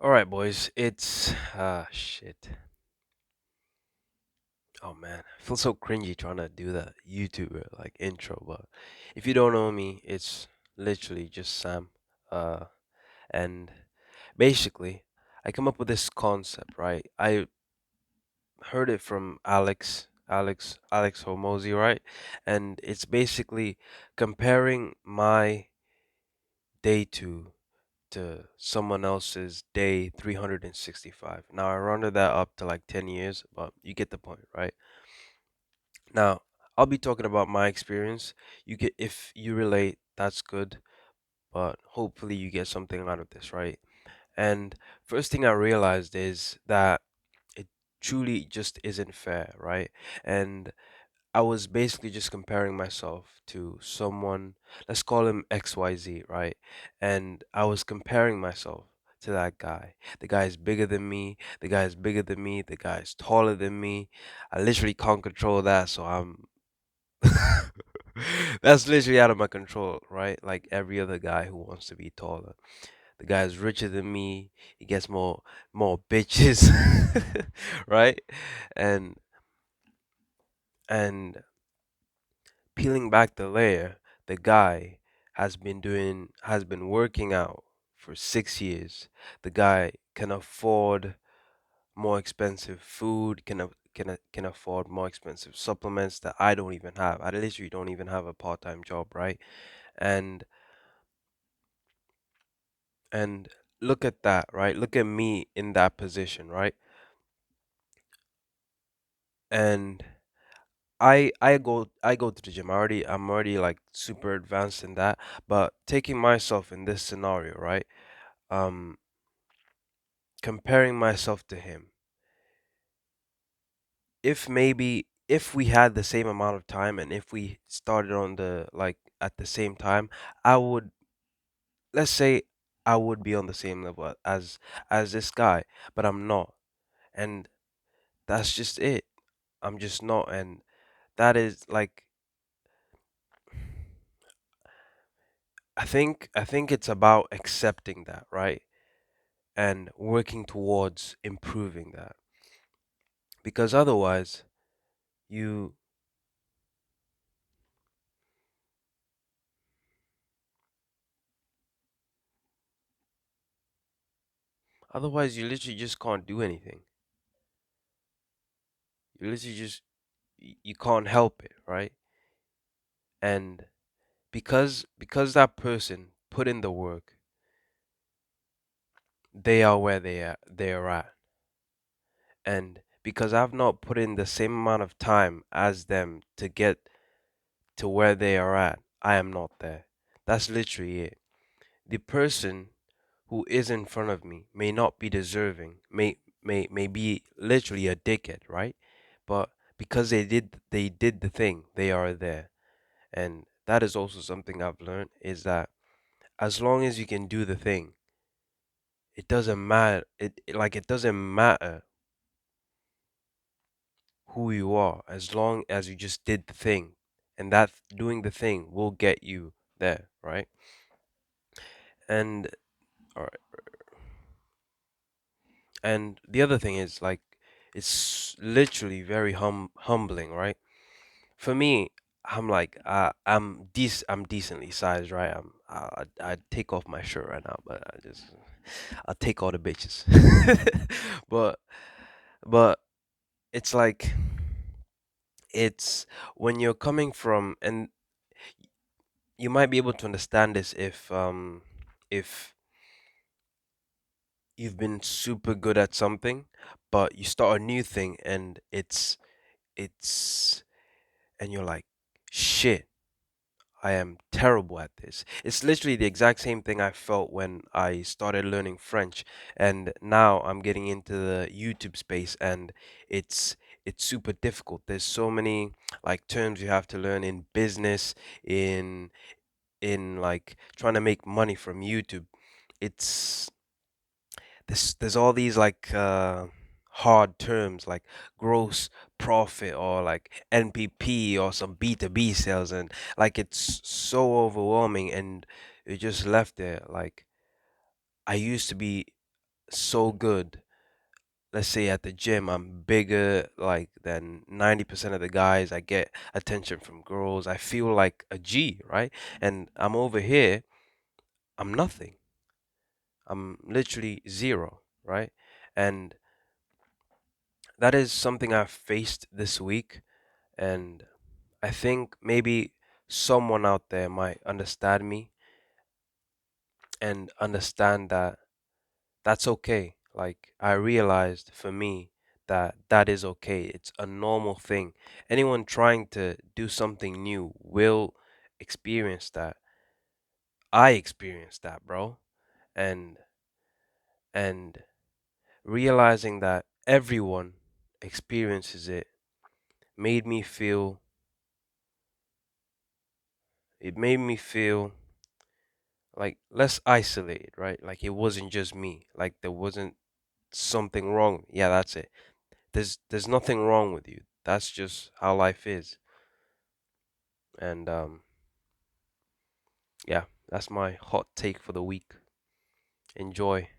All right, boys. It's shit. Oh man, I feel so cringy trying to do the YouTuber like intro. But if you don't know me, it's literally just Sam. Uh, and basically, I come up with this concept, right? I heard it from Alex Hormozy, right? And it's basically comparing my day to someone else's day 365. Now I rounded that up to like 10 years, but you get the point, right? Now, I'll be talking about my experience. You get if you relate, that's good, but hopefully you get something out of this, right? And first thing I realized is that it truly just isn't fair, right? And I was basically just comparing myself to someone, let's call him XYZ, right? And I was comparing myself to that guy. The guy is bigger than me, the guy is bigger than me, the guy is taller than me. I literally can't control that, so I'm that's literally out of my control, right? Like every other guy who wants to be taller. The guy is richer than me, he gets more bitches, right? And and peeling back the layer, the guy has been working out for 6 years. The guy can afford more expensive food, can afford more expensive supplements that I don't even have. I literally don't even have a part-time job, right? And and look at that, right? Look at me in that position, right? And I go to the gym. I'm already like super advanced in that. But taking myself in this scenario, right? Um, comparing myself to him. If we had the same amount of time and if we started on the like at the same time, I would let's say I would be on the same level as this guy, but I'm not. And that's just it. I'm just not. And that is like I think it's about accepting that, right? And working towards improving that. Because you otherwise you literally just can't do anything. You literally just you can't help it, right? And because that person put in the work, they are where they are at. And because I've not put in the same amount of time as them to get to where they are at, I am not there. That's literally it. The person who is in front of me may not be deserving, may be literally a dickhead, right? But because they did the thing, they are there. And that is also something I've learned is that as long as you can do the thing, it doesn't matter. It doesn't matter who you are as long as you just did the thing, and that doing the thing will get you there, right? And all right, and the other thing is like it's literally very humbling, right? For me, I'm like I'm decently sized, right? I take off my shirt right now, but I'll take all the bitches. but but it's like it's when you're coming from and you might be able to understand this if you've been super good at something but you start a new thing and it's and you're like shit, I am terrible at this. It's literally the exact same thing I felt when I started learning French, and now I'm getting into the YouTube space, and it's it's super difficult. There's so many like terms you have to learn in business, in like trying to make money from YouTube. It's there's all these like hard terms like gross profit or like NPP or some B2B sales, and like it's so overwhelming and it just left there like I used to be so good. Let's say at the gym, I'm bigger like than 90% of the guys. I get attention from girls. I feel like a G, right? And I'm over here, I'm nothing. I'm literally zero, right? And that is something I've faced this week. And I think maybe someone out there might understand me and understand that that's okay. Like, I realized for me that that is okay. It's a normal thing. Anyone trying to do something new will experience that. I experienced that, bro. And and realizing that everyone experiences it made me feel it made me feel like less isolated, right? Like it wasn't just me. Like there wasn't something wrong. Yeah, that's it. There's nothing wrong with you. That's just how life is. And yeah, that's my hot take for the week. Enjoy.